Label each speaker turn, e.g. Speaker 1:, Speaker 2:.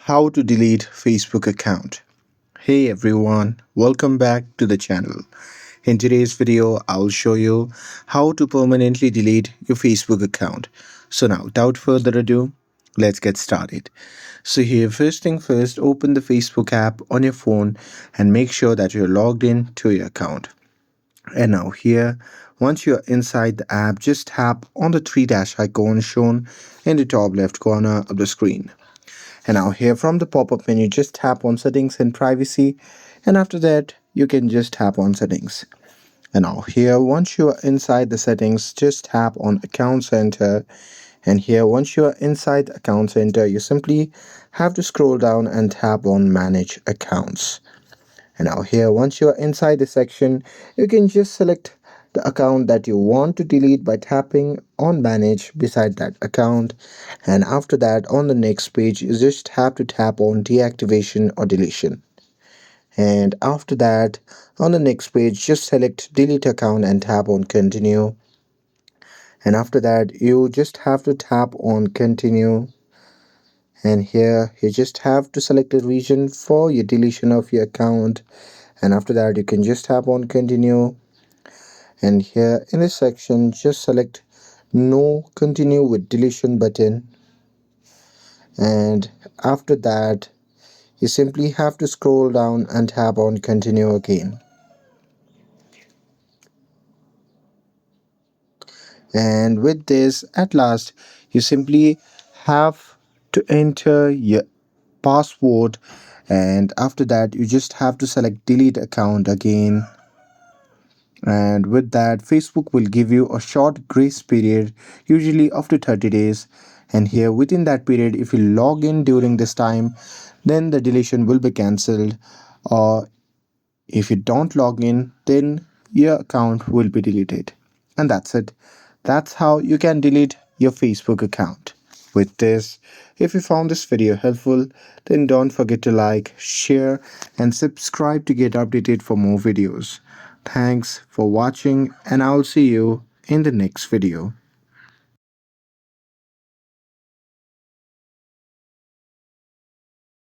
Speaker 1: How to delete Facebook account. Hey everyone, welcome back to the channel. In today's video, I'll show you how to permanently delete your Facebook account. So now, without further ado, let's get started. So here, first thing first, open the Facebook app on your phone and make sure that you're logged in to your account. And now here, once you're inside the app, just tap on the three dash icon shown in the top left corner of the screen. And now here from the pop-up menu, just tap on settings and privacy, and after that you can just tap on settings. And now here, once you are inside the settings, just tap on account center, and here once you are inside the account center, you simply have to scroll down and tap on manage accounts. And now here, once you are inside the section, you can just select the account that you want to delete by tapping on manage beside that account. And after that, on the next page, you just have to tap on deactivation or deletion. And after that, on the next page, just select delete account and tap on continue. And after that, you just have to tap on continue. And here you just have to select a region for your deletion of your account. And after that, you can just tap on continue. And here in this section, just select no continue with deletion button. And after that, you simply have to scroll down and tap on continue again. And with this, at last, you simply have to enter your password, and after that you just have to select delete account again. And with that, Facebook will give you a short grace period, usually after 30 days. And here within that period, if you log in during this time, then the deletion will be cancelled. Or if you don't log in, then your account will be deleted. And that's it. That's how you can delete your Facebook account. With this, if you found this video helpful, then don't forget to like, share, and subscribe to get updated for more videos. Thanks for watching, and I'll see you in the next video.